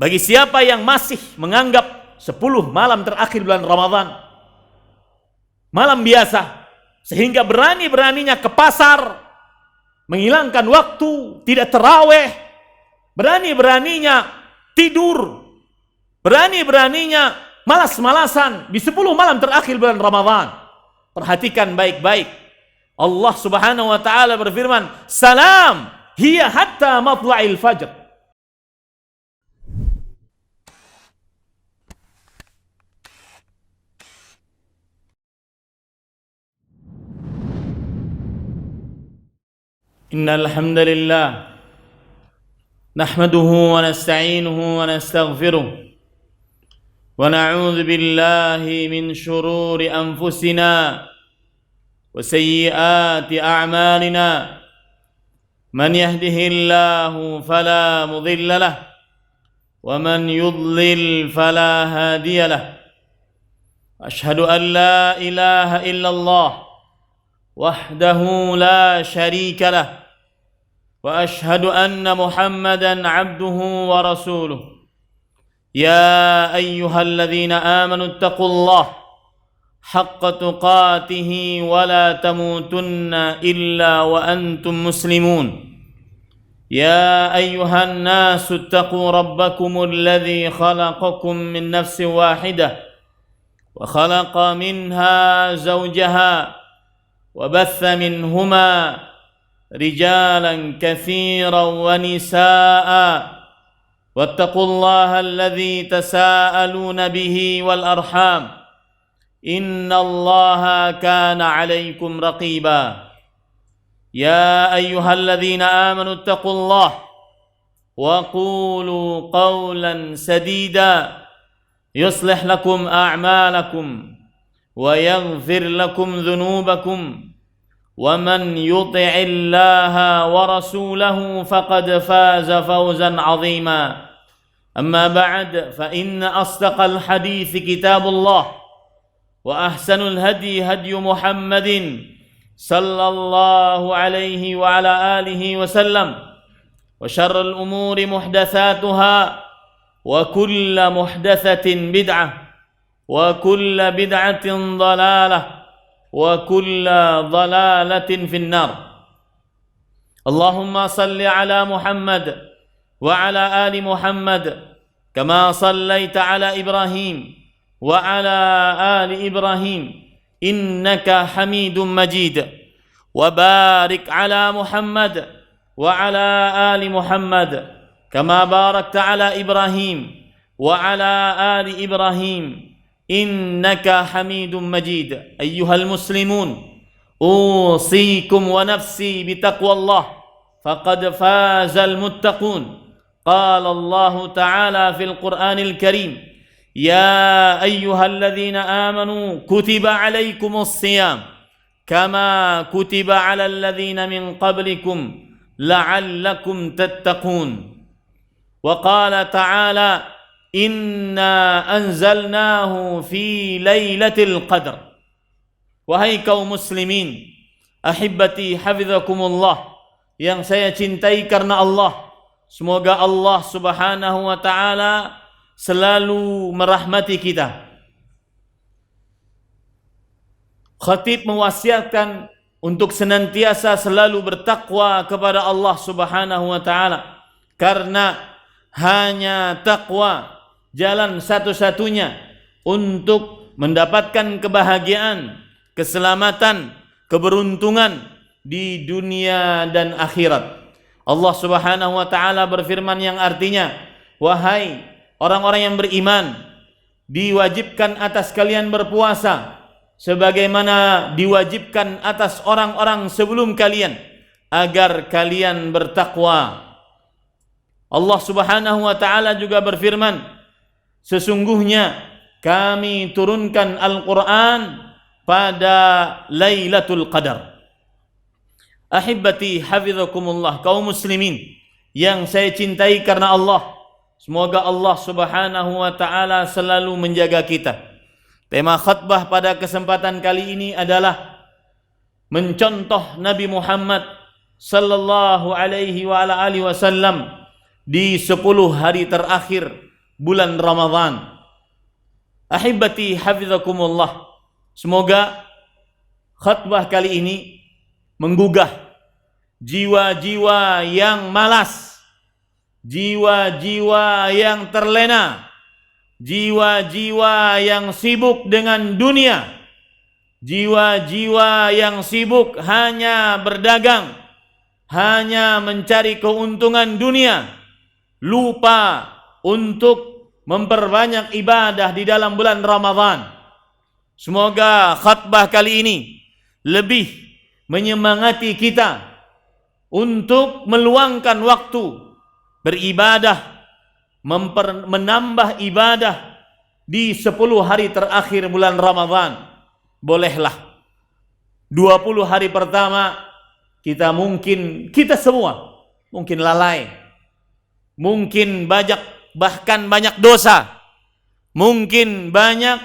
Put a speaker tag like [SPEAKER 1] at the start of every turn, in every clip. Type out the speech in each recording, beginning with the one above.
[SPEAKER 1] bagi siapa yang masih menganggap 10 malam terakhir bulan Ramadan malam biasa, sehingga berani-beraninya ke pasar, menghilangkan waktu, tidak tarawih, berani-beraninya tidur, berani-beraninya malas-malasan di 10 malam terakhir bulan Ramadan. Perhatikan baik-baik. Allah Subhanahu wa taala berfirman, "Salam hiya hatta matla'il fajr." Innal hamdalillah nahmaduhu wa nasta'inuhu wa nastaghfiruh wa na'udzu billahi min shururi anfusina wa sayyiati a'malina. Man yahdihillahu fala mudilla lahu wa man yudlil fala hadiya lahu. Ashhadu an la ilaha illallah wahdahu la syarika lahu wa ashhadu anna Muhammadan abduhu wa rasuluh. Ya ayyuhalladzina amanu ittaqullaha haqqa tuqatih wa la tamutunna illa wa antum muslimun. Ya ayyuhan nasu ittaqu rabbakumul ladzi khalaqakum min nafsin wahidah wa khalaqa minha zawjaha wa batha minhuma rijalan katsiran wa nisaa. Wattaqullaha alladzi tasaaluna bihi wal arham. Innallaha kana 'alaikum raqiba. Ya ayyuhalladzina amanu ittaqullaha wa qulu qawlan sadida yuslih lakum a'malakum wa yaghfir lakum dhunubakum. ومن يطع الله ورسوله فقد فاز فوزا عظيما. أما بعد فإن أصدق الحديث كتاب الله وأحسن الهدي هدي محمد صلى الله عليه وعلى آله وسلم وشر الأمور محدثاتها وكل محدثة بدعة وكل بدعة ضلالة وكل ضلالة في النار. اللهم صل على محمد وعلى آل محمد كما صليت على إبراهيم وعلى آل إبراهيم إنك حميد مجيد. وبارك على محمد وعلى آل محمد كما باركت على إبراهيم وعلى آل إبراهيم إنك حميد مجيد. أيها المسلمون أوصيكم ونفسي بتقوى الله فقد فاز المتقون. قال الله تعالى في القرآن الكريم: يا أيها الذين آمنوا كتب عليكم الصيام كما كتب على الذين من قبلكم لعلكم تتقون. وقال تعالى: Inna anzalnahu fi lailatul qadr. Wahai kaum muslimin, ahibbati hafizakumullah, yang saya cintai karena Allah, semoga Allah Subhanahu wa taala selalu merahmati kita. Khatib mewasiatkan untuk senantiasa selalu bertakwa kepada Allah Subhanahu wa taala, karena hanya takwa jalan satu-satunya untuk mendapatkan kebahagiaan, keselamatan, keberuntungan di dunia dan akhirat. Allah Subhanahu wa taala berfirman yang artinya, wahai orang-orang yang beriman, diwajibkan atas kalian berpuasa sebagaimana diwajibkan atas orang-orang sebelum kalian, agar kalian bertakwa. Allah Subhanahu wa taala juga berfirman, sesungguhnya kami turunkan Al-Quran pada Lailatul Qadar. Ahibbati hafizakumullah, kaum muslimin yang saya cintai karena Allah, semoga Allah Subhanahu wa taala selalu menjaga kita. Tema khutbah pada kesempatan kali ini adalah mencontoh Nabi Muhammad sallallahu alaihi wa ala alihi wasallam di 10 hari terakhir bulan Ramadhan. Ahibati hafizakumullah. Semoga khutbah kali ini menggugah jiwa-jiwa yang malas, jiwa-jiwa yang terlena, jiwa-jiwa yang sibuk dengan dunia, jiwa-jiwa yang sibuk hanya berdagang, hanya mencari keuntungan dunia, lupa untuk memperbanyak ibadah di dalam bulan Ramadhan. Semoga khutbah kali ini lebih menyemangati kita untuk meluangkan waktu beribadah, menambah ibadah di 10 hari terakhir bulan Ramadhan. Bolehlah 20 hari pertama kita semua mungkin lalai, mungkin bahkan banyak dosa, mungkin banyak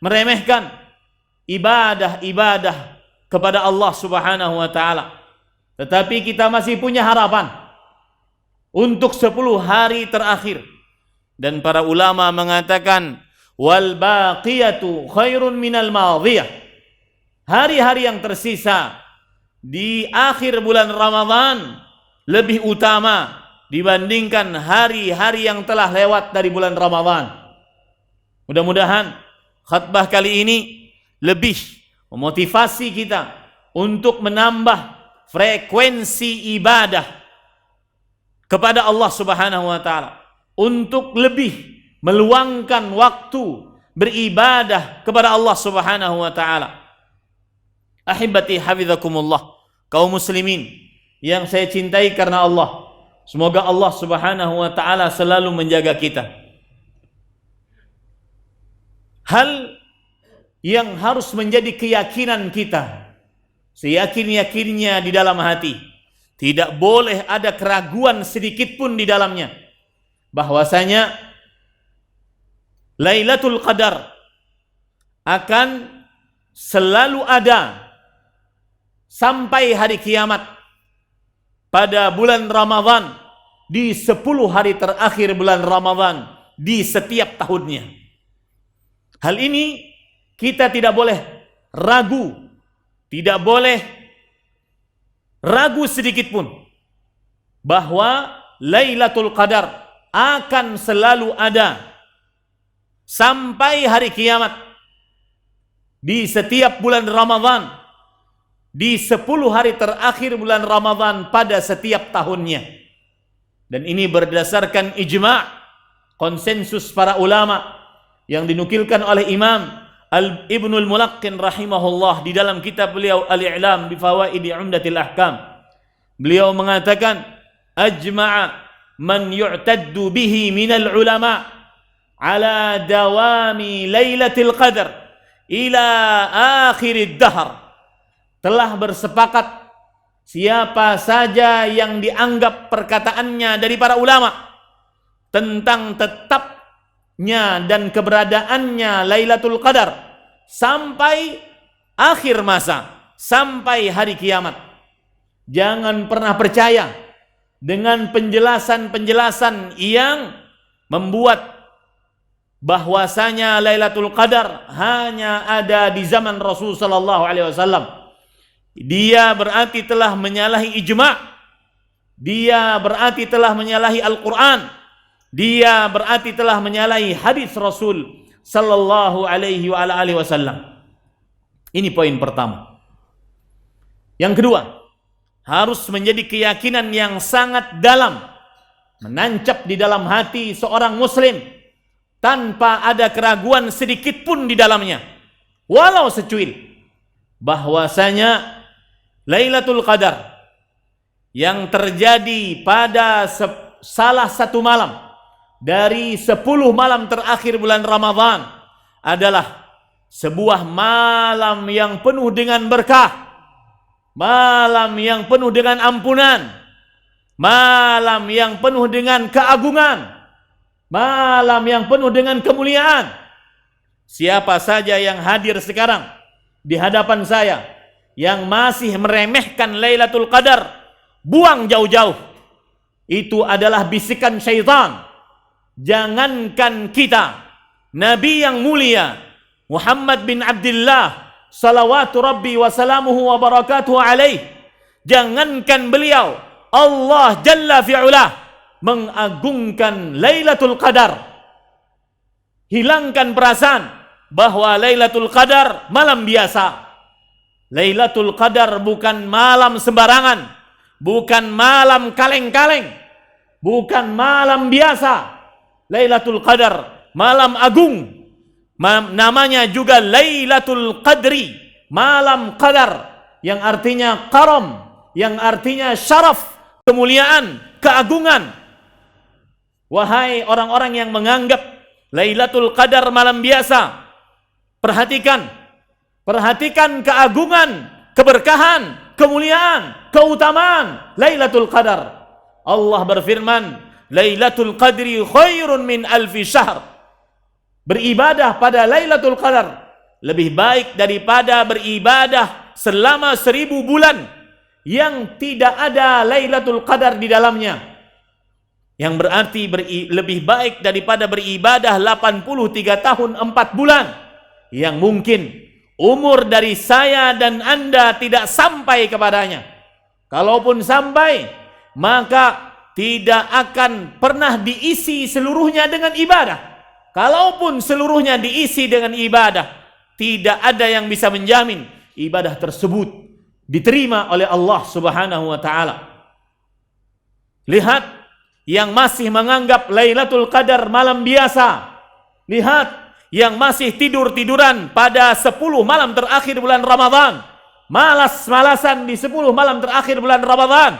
[SPEAKER 1] meremehkan ibadah-ibadah kepada Allah Subhanahu wa taala. Tetapi kita masih punya harapan untuk 10 hari terakhir. Dan para ulama mengatakan wal baqiyatu khairun minal madhiyah. Hari-hari yang tersisa di akhir bulan Ramadhan lebih utama dibandingkan hari-hari yang telah lewat dari bulan Ramadhan. Mudah-mudahan khutbah kali ini lebih memotivasi kita untuk menambah frekuensi ibadah kepada Allah Subhanahu wa taala, untuk lebih meluangkan waktu beribadah kepada Allah Subhanahu wa taala. Ahibati hafizakumullah, kaum muslimin yang saya cintai karena Allah, semoga Allah Subhanahu wa taala selalu menjaga kita. Hal yang harus menjadi keyakinan kita, seyakin-yakinnya di dalam hati, tidak boleh ada keraguan sedikit pun di dalamnya, bahwasanya Lailatul Qadar akan selalu ada sampai hari kiamat pada bulan Ramadhan, di 10 hari terakhir bulan Ramadhan di setiap tahunnya. Hal ini kita tidak boleh ragu, tidak boleh ragu sedikit pun bahwa Lailatul Qadar akan selalu ada sampai hari kiamat di setiap bulan Ramadhan, di 10 hari terakhir bulan Ramadhan pada setiap tahunnya. Dan ini berdasarkan ijma', konsensus para ulama yang dinukilkan oleh Imam Ibnul Mulaqqin rahimahullah di dalam kitab beliau Al-I'lam bi Fawaidi Umdatil Ahkam. Beliau mengatakan ajma'a man yu'taddu bihi minal ulama ala dawami Lailatul Qadar ila akhirid dahr. Telah bersepakat siapa saja yang dianggap perkataannya dari para ulama tentang tetapnya dan keberadaannya Lailatul Qadar sampai akhir masa, sampai hari kiamat. Jangan pernah percaya dengan penjelasan-penjelasan yang membuat bahwasanya Lailatul Qadar hanya ada di zaman Rasul sallallahu alaihi wasallam. Dia berarti telah menyalahi ijma', dia berarti telah menyalahi Al-Quran, dia berarti telah menyalahi hadis Rasul sallallahu alaihi wasallam. Ini poin pertama. Yang kedua, harus menjadi keyakinan yang sangat dalam, menancap di dalam hati seorang muslim tanpa ada keraguan sedikit pun di dalamnya, walau secuil, bahwasanya Lailatul Qadar yang terjadi pada salah satu malam dari 10 malam terakhir bulan Ramadhan adalah sebuah malam yang penuh dengan berkah, malam yang penuh dengan ampunan, malam yang penuh dengan keagungan, malam yang penuh dengan kemuliaan. Siapa saja yang hadir sekarang di hadapan saya yang masih meremehkan Lailatul Qadar, buang jauh-jauh. Itu adalah bisikan syaitan. jangankan kita, Nabi yang mulia Muhammad bin Abdullah salawatu Rabbi wa salamuhu wa barakatuhu alaih, jangankan beliau, Allah Jalla fi'ulah mengagungkan Lailatul Qadar. Hilangkan perasaan bahwa Lailatul Qadar malam biasa. Lailatul Qadar bukan malam sembarangan, bukan malam kaleng-kaleng, bukan malam biasa. Lailatul Qadar malam agung, namanya juga Lailatul Qadri, malam qadar, yang artinya karam, yang artinya syaraf, kemuliaan, keagungan. Wahai orang-orang yang menganggap Lailatul Qadar malam biasa, perhatikan keagungan, keberkahan, kemuliaan, keutamaan Lailatul Qadar. Allah berfirman, Lailatul Qadri khairun min alfi syahr. Beribadah pada Lailatul Qadar lebih baik daripada beribadah selama 1000 bulan yang tidak ada Lailatul Qadar di dalamnya. Yang berarti lebih baik daripada beribadah 83 tahun 4 bulan yang mungkin umur dari saya dan Anda tidak sampai kepadanya. Kalaupun sampai, maka tidak akan pernah diisi seluruhnya dengan ibadah. Kalaupun seluruhnya diisi dengan ibadah, tidak ada yang bisa menjamin ibadah tersebut diterima oleh Allah Subhanahu wa taala. Lihat yang masih menganggap Lailatul Qadar malam biasa. Lihat yang masih tidur-tiduran pada 10 malam terakhir bulan Ramadan. Malas-malasan di 10 malam terakhir bulan Ramadan.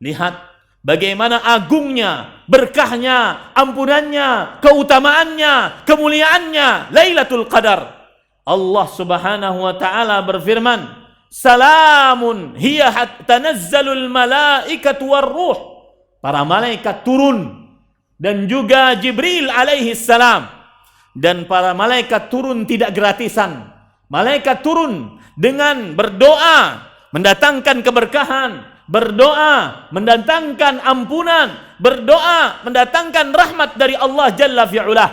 [SPEAKER 1] Lihat bagaimana agungnya, berkahnya, ampunannya, keutamaannya, kemuliaannya Lailatul Qadar. Allah Subhanahu wa taala berfirman, "Salamun hiya hatta nazzalul malaikatu warruh." Para malaikat turun dan juga Jibril alaihi salam. Dan para malaikat turun tidak gratisan. Malaikat turun dengan berdoa, mendatangkan keberkahan, berdoa mendatangkan ampunan, berdoa mendatangkan rahmat dari Allah Jalla fi'ulah.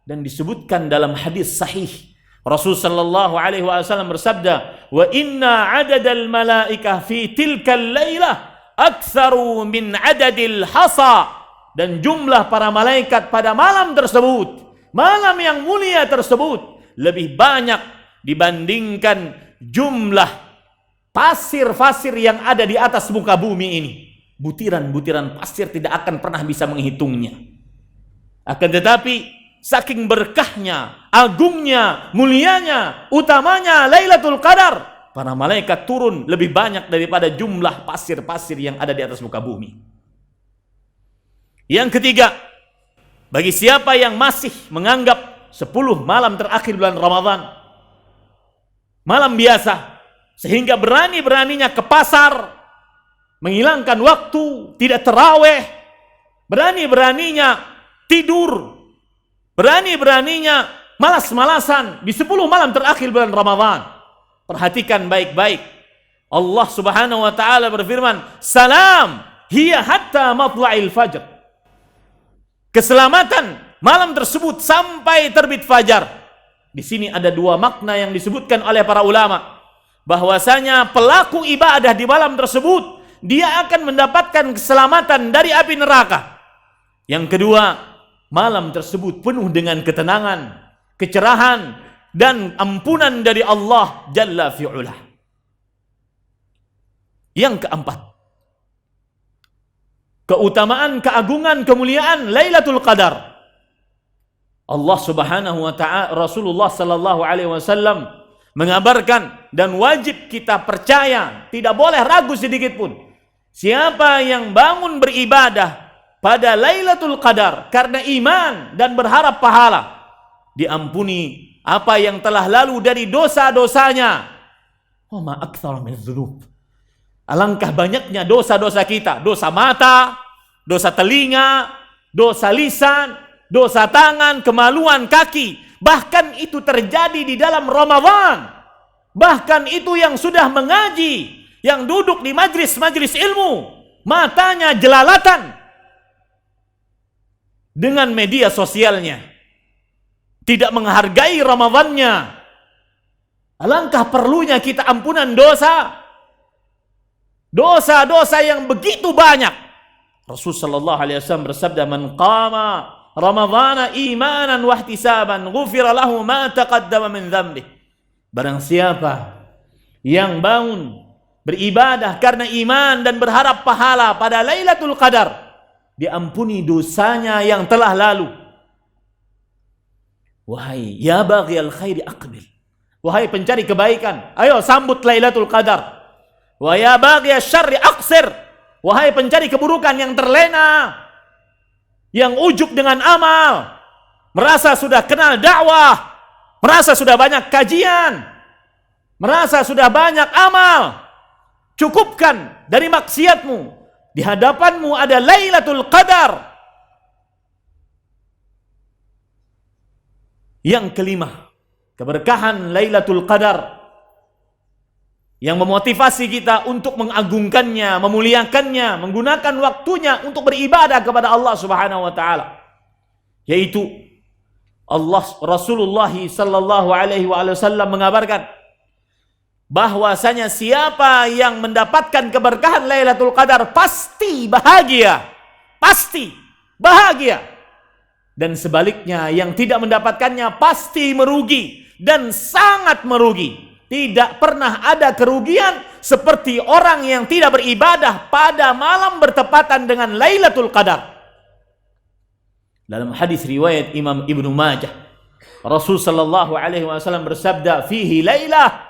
[SPEAKER 1] Dan disebutkan dalam hadis sahih, Rasul sallallahu alaihi wasallam bersabda, "Wa inna 'adadal malaikah fi tilkal lailah aktsaru min 'adadil hasa." Dan jumlah para malaikat pada malam tersebut, malam yang mulia tersebut, lebih banyak dibandingkan jumlah pasir-pasir yang ada di atas muka bumi ini. Butiran-butiran pasir tidak akan pernah bisa menghitungnya. Akan tetapi saking berkahnya, agungnya, mulianya, utamanya Lailatul Qadar, para malaikat turun lebih banyak daripada jumlah pasir-pasir yang ada di atas muka bumi. Yang ketiga, bagi siapa yang masih menganggap 10 malam terakhir bulan Ramadan malam biasa, sehingga berani-beraninya ke pasar, menghilangkan waktu, tidak tarawih, berani-beraninya tidur, berani-beraninya malas-malasan di 10 malam terakhir bulan Ramadan. Perhatikan baik-baik. Allah Subhanahu wa taala berfirman, "Salam hiya hatta matla'il fajr." Keselamatan malam tersebut sampai terbit fajar. Di sini ada 2 makna yang disebutkan oleh para ulama. Bahwasanya pelaku ibadah di malam tersebut, dia akan mendapatkan keselamatan dari api neraka. Yang kedua, malam tersebut penuh dengan ketenangan, kecerahan, dan ampunan dari Allah Jalla fi'ulah. Yang keempat, keutamaan, keagungan, kemuliaan Lailatul Qadar. Allah Subhanahu wa taala, Rasulullah sallallahu alaihi wasallam mengabarkan, dan wajib kita percaya, tidak boleh ragu sedikit pun. Siapa yang bangun beribadah pada Lailatul Qadar karena iman dan berharap pahala, diampuni apa yang telah lalu dari dosa-dosanya. Wa ma aktsara min dzunub. Alangkah banyaknya dosa-dosa kita, dosa mata, dosa telinga, dosa lisan, dosa tangan, kemaluan kaki. Bahkan itu terjadi di dalam Ramadan. Bahkan itu yang sudah mengaji, yang duduk di majlis-majlis ilmu, matanya jelalatan. dengan media sosialnya, tidak menghargai Ramadannya. Alangkah perlunya kita ampunan dosa. Dosa-dosa yang begitu banyak. Rasulullah sallallahu alaihi wasallam bersabda, "Man qama Ramadhana imanan wa ihtisaban, ghufira lahu ma taqaddama min dzambi." Barang siapa yang bangun beribadah karena iman dan berharap pahala pada Lailatul Qadar, diampuni dosanya yang telah lalu. Wahai ya baghiyal khairi aqbil. Wahai pencari kebaikan, ayo sambut Lailatul Qadar. Wa ya baghiyasy syarri aqsir. Wahai pencari keburukan yang terlena, yang ujub dengan amal, merasa sudah kenal dakwah, merasa sudah banyak kajian, merasa sudah banyak amal, cukupkan dari maksiatmu. Di hadapanmu ada Lailatul Qadar. Yang kelima, keberkahan Lailatul Qadar yang memotivasi kita untuk mengagungkannya, memuliakannya, menggunakan waktunya untuk beribadah kepada Allah Subhanahu wa taala. Yaitu Rasulullah sallallahu alaihi wasallam mengabarkan bahwasanya siapa yang mendapatkan keberkahan Lailatul Qadar pasti bahagia. Pasti bahagia. Dan sebaliknya yang tidak mendapatkannya pasti merugi dan sangat merugi. Tidak pernah ada kerugian seperti orang yang tidak beribadah pada malam bertepatan dengan Lailatul Qadar. Dalam hadis riwayat Imam Ibnu Majah, Rasul sallallahu alaihi wasallam bersabda, "Fihi lailah."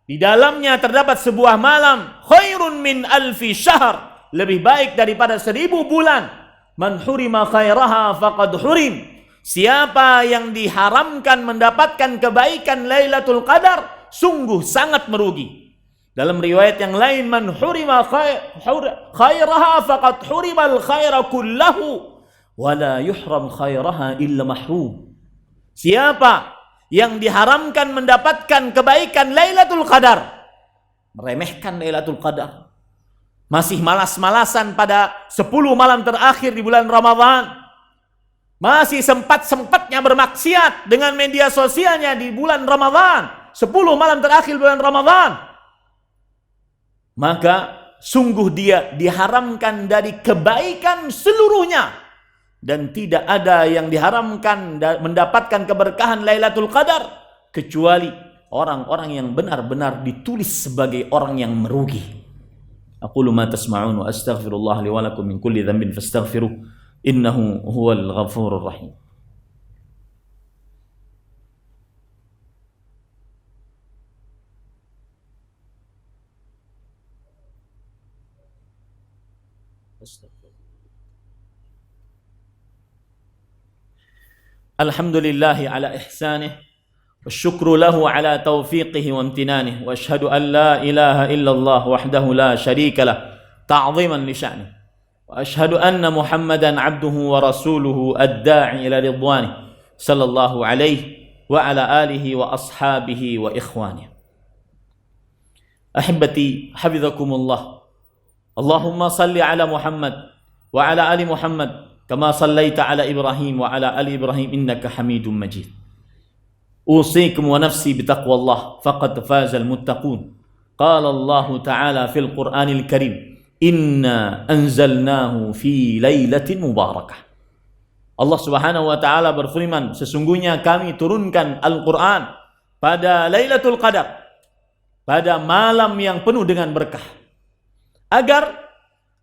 [SPEAKER 1] Di dalamnya terdapat sebuah malam, khairun min alfi syahr, lebih baik daripada 1000 bulan. Man hurima khairaha faqad hurim. Siapa yang diharamkan mendapatkan kebaikan Lailatul Qadar, sungguh sangat merugi. Dalam riwayat yang lain, man hurima khairaha faqad hurimal khaira kullahu wa la yuhram khairaha illa mahrum. Siapa yang diharamkan mendapatkan kebaikan Lailatul Qadar, meremehkan Lailatul Qadar, masih malas-malasan pada 10 malam terakhir di bulan Ramadan, masih sempat-sempatnya bermaksiat dengan media sosialnya di bulan Ramadan, 10 malam terakhir bulan Ramadan, maka sungguh dia diharamkan dari kebaikan seluruhnya. Dan tidak ada yang diharamkan mendapatkan keberkahan Lailatul Qadar kecuali orang-orang yang benar-benar ditulis sebagai orang yang merugi. Aqulu ma tasma'un wa astaghfirullah li wa lakum min kulli dhanbin fastaghfiruh innahu huwal ghafurur rahim. Alhamdulillahi ala ihsanih, wasyukru lahu ala taufiqihi wa amtinanih, wa ashhadu an la ilaha illallah wahdahu la syarika lah ta'ziman li sya'nih, wa ashhadu anna Muhammadan abduhu wa rasuluhu ad-da'i ila ridwanih sallallahu alaihi wa ala alihi wa ashabihi wa ikhwanih. Ahibbati hafizakumullah. Allahumma salli ala Muhammad wa ala ali Muhammad kama sallaita ala Ibrahim wa ala ali Ibrahim innaka Hamidum Majid. Usikum wa nafsi bitaqwallah faqad fazal muttaqun. Qala Allah Ta'ala fil Qur'anil Karim, inna anzalnahu fi lailatin mubarakah. Allah Subhanahu wa taala berfirman, sesungguhnya kami turunkan Al-Qur'an pada Lailatul Qadar, pada malam yang penuh dengan berkah, agar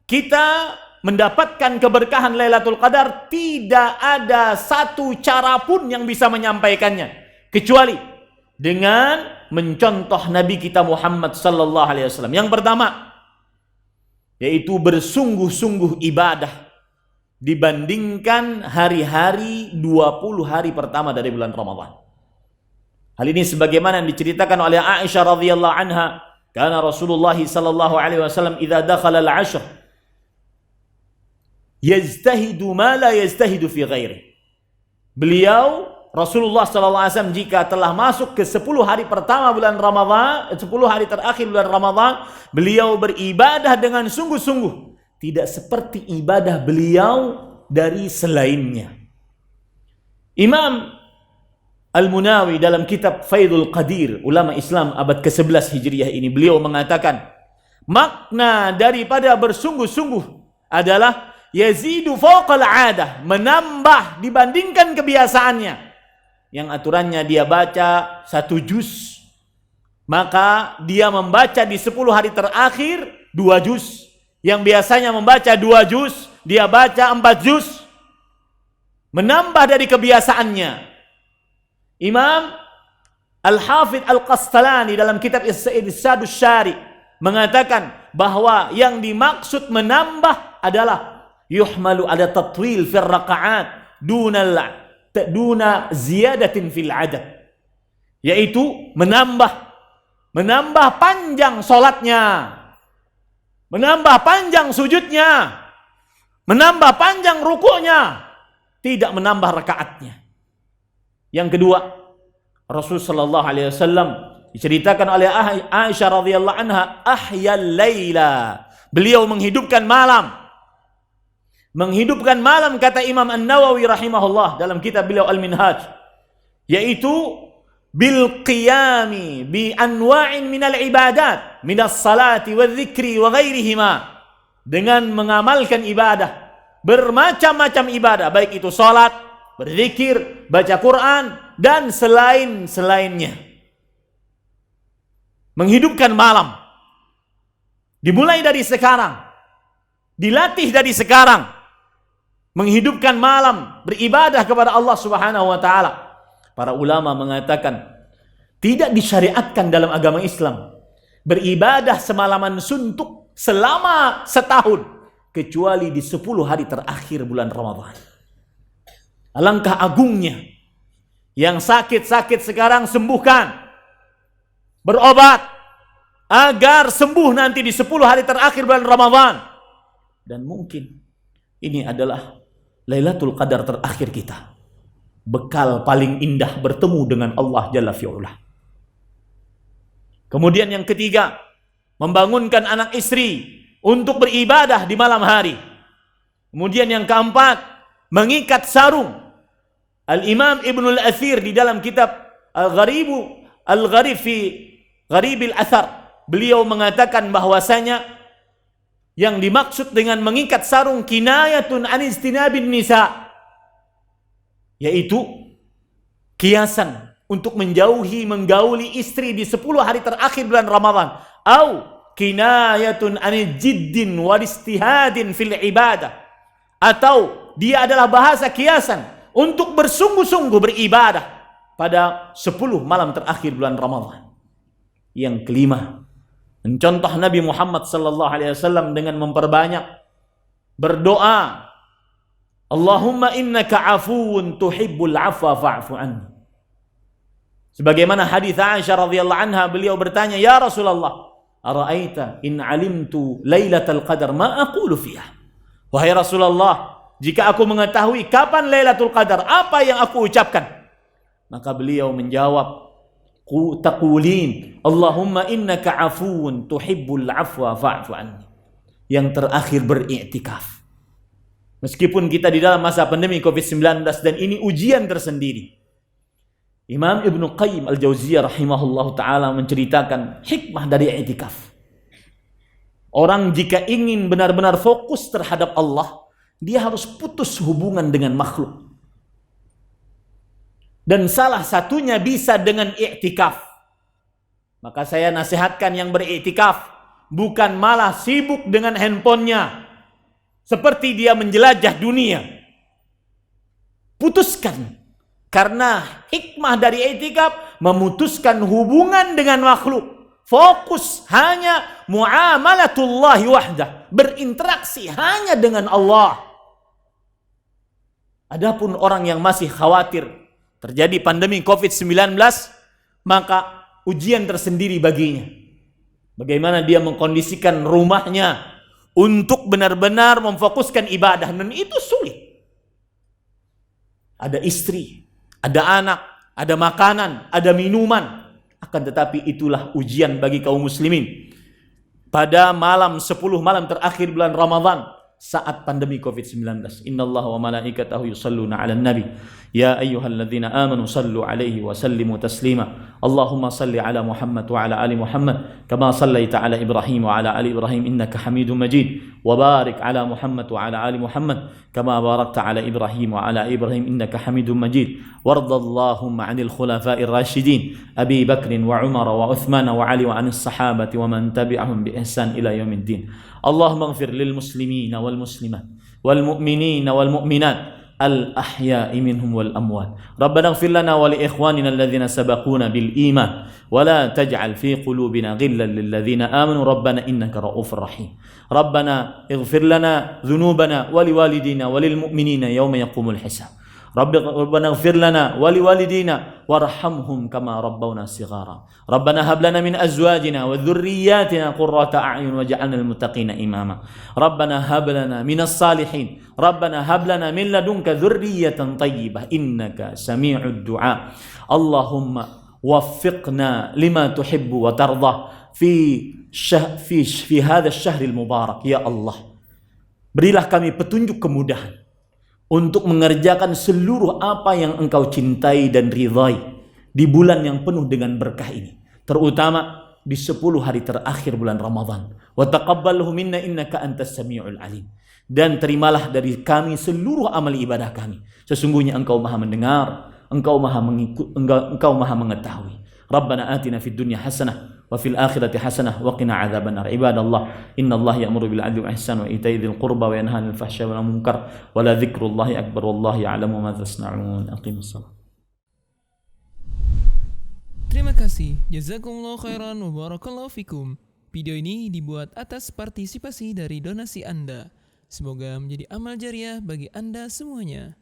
[SPEAKER 1] kita mendapatkan keberkahan Lailatul Qadar. Tidak ada satu cara pun yang bisa menyampaikannya kecuali dengan mencontoh Nabi kita Muhammad sallallahu alaihi wasallam. Yang pertama yaitu bersungguh-sungguh ibadah dibandingkan hari-hari 20 hari pertama dari bulan Ramadan. Hal ini sebagaimana yang diceritakan oleh Aisyah radhiyallahu anha, karena Rasulullah sallallahu alaihi wasallam idza dakhala al-'ashr yajtahidu ma la yajtahidu fi ghairi. Beliau Rasulullah sallallahu alaihi wasallam jika telah masuk ke 10 hari pertama bulan Ramadan, 10 hari terakhir bulan Ramadan, beliau beribadah dengan sungguh-sungguh, tidak seperti ibadah beliau dari selainnya. Imam Al-Munawi dalam kitab Faidul Qadir, ulama Islam abad ke-11 Hijriah ini, beliau mengatakan, makna daripada bersungguh-sungguh adalah yazidu fawqal adah, menambah dibandingkan kebiasaannya. Yang aturannya dia baca 1 juz, maka dia membaca di 10 hari terakhir 2 juz. Yang biasanya membaca 2 juz, dia baca 4 juz. Menambah dari kebiasaannya. Imam Al-Hafidh Al-Qastalani dalam kitab Irsyadus Syari mengatakan bahwa yang dimaksud menambah adalah yuhmalu ada tatwil fil raqa'at duna ziyadatin fil adad, yaitu menambah panjang salatnya, menambah panjang sujudnya, menambah panjang rukuknya, tidak menambah rakaatnya. Yang kedua, Rasul sallallahu alaihi wasallam diceritakan oleh Aisyah radhiyallahu anha, ahyal laila, beliau menghidupkan malam. Menghidupkan malam, kata Imam An-Nawawi rahimahullah dalam kitab beliau Al-Minhaj, yaitu bil qiyami bi anwa'in minal ibadat minas salati wa dzikri wa ghairihima, dengan mengamalkan ibadah, bermacam-macam ibadah, baik itu salat, berzikir, baca Quran, dan selain-selainnya. Menghidupkan malam dimulai dari sekarang, dilatih dari sekarang, menghidupkan malam, beribadah kepada Allah Subhanahu wa taala. Para ulama mengatakan tidak disyariatkan dalam agama Islam beribadah semalaman suntuk selama setahun, kecuali di 10 hari terakhir bulan Ramadan. Alangkah agungnya. Yang sakit-sakit sekarang sembuhkan, berobat agar sembuh nanti di 10 hari terakhir bulan Ramadan. Dan mungkin ini adalah Lailatul Qadar terakhir kita, bekal paling indah bertemu dengan Allah Jalla fi'ula. Kemudian yang ketiga, membangunkan anak istri untuk beribadah di malam hari. Kemudian yang keempat, mengikat sarung. Al-Imam Ibnul Athir di dalam kitab Al-Gharib fi Gharibil Athar, beliau mengatakan bahwasanya yang dimaksud dengan mengikat sarung kinayatun an istinabin nisa, yaitu kiasan untuk menggauli istri di 10 hari terakhir bulan Ramadan, au kinayatun an jiddin wal istihadin fil ibadah, atau dia adalah bahasa kiasan untuk bersungguh-sungguh beribadah pada 10 malam terakhir bulan Ramadan. Yang kelima, mencontoh Nabi Muhammad sallallahu alaihi wasallam dengan memperbanyak berdoa, Allahumma innaka afuwun tuhibbul afwa fa'fu anni. Sebagaimana hadis Aisyah radhiyallahu anha, beliau bertanya, ya Rasulullah, ara'aita in alimtu lailatul qadar ma aqulu fiha. Wahai Rasulullah, jika aku mengetahui kapan Lailatul Qadar, apa yang aku ucapkan? Maka beliau menjawab, taqulin Allahumma innaka afuwun tuhibbul afwa fa'fu anni. Yang terakhir, beriktikaf. Meskipun kita di dalam masa pandemi Covid-19 dan ini ujian tersendiri, Imam Ibnu Qayyim Al-Jauziyah rahimahullahu taala menceritakan hikmah dari i'tikaf. Orang jika ingin benar-benar fokus terhadap Allah, dia harus putus hubungan dengan makhluk. Dan salah satunya bisa dengan i'tikaf. Maka saya nasihatkan yang beriktikaf, bukan malah sibuk dengan handphonenya, seperti dia menjelajah dunia. Putuskan. Karena hikmah dari i'tikaf memutuskan hubungan dengan makhluk. Fokus hanya muamalatullahi wahdah, berinteraksi hanya dengan Allah. Adapun orang yang masih khawatir terjadi pandemi Covid-19, maka ujian tersendiri baginya. Bagaimana dia mengkondisikan rumahnya untuk benar-benar memfokuskan ibadah, dan itu sulit. Ada istri, ada anak, ada makanan, ada minuman. Akan tetapi itulah ujian bagi kaum muslimin. Pada malam 10 malam terakhir bulan Ramadan, saat pandemi COVID-19. Innallaha wa malaikatahu yusalluna 'alan nabi. Ya ayyuhalladzina amanu sallu 'alaihi wa sallimu taslima. Allahumma salli 'ala Muhammad wa 'ala ali Muhammad kama sallaita 'ala Ibrahim wa 'ala ali Ibrahim innaka Hamidum Majid. Wa barik 'ala Muhammad wa 'ala ali Muhammad kama barakta 'ala Ibrahim wa 'ala Ibrahim innaka Hamidum Majid. Wardallahumma 'anil khulafa'ir rasyidin Abi Bakr wa Umar wa Uthman wa Ali wa 'anis sahabati wa man tabi'ahum bi ihsan ila yaumiddin. Allahumma ighfir lil muslimina wal muslimat wal mu'minina wal mu'minat al ahya'i minhum wal amwat. Rabbana ighfir lana wa li ikhwanina alladhina sabaquna bil iman wa la taj'al fi qulubina ghillan lil ladzina amanu rabbana innaka ra'ufur rahim. Rabbana ighfir lana dhunubana wa li walidina wa lil mu'minina yawma yaqumul hisab. Rabbana ighfir lana wa liwalidina warhamhum kama rabbawna shighara. Rabbana hab lana min azwajina wa dhurriyyatina qurrata a'yun waj'alna lil muttaqina imama. Rabbana hab lana minas salihin. Rabbana hab lana min ladunka dhurriyyatan thayyibah innaka sami'ud du'a. Allahumma waffiqna lima tuhibbu wa tardah fi hadha asy-syahril mubarak. Ya Allah, berilah kami petunjuk kemudahan untuk mengerjakan seluruh apa yang Engkau cintai dan ridhai di bulan yang penuh dengan berkah ini, terutama di 10 hari terakhir bulan Ramadan. Wa taqabbalhu minna innaka antas samiul alim. Dan terimalah dari kami seluruh amal ibadah kami. Sesungguhnya Engkau Maha mendengar, Engkau Maha mengetahui. Rabbana atina fid dunya hasanah wa fil akhirati hasanah wa qina adzabannar. Ibadallah, innallaha ya'muru bil 'adli wal ihsani wa ita'i dzil qurba wa yanha 'anil fahsya'i wal munkar wa la dzikrullahi akbar wallahu ya'lamu ma tasna'un. Aqimus shalah.
[SPEAKER 2] Terima kasih. Jazakumullahu khairan wa barakallahu fikum. Video ini dibuat atas partisipasi dari donasi Anda. Semoga menjadi amal jariah bagi Anda semuanya.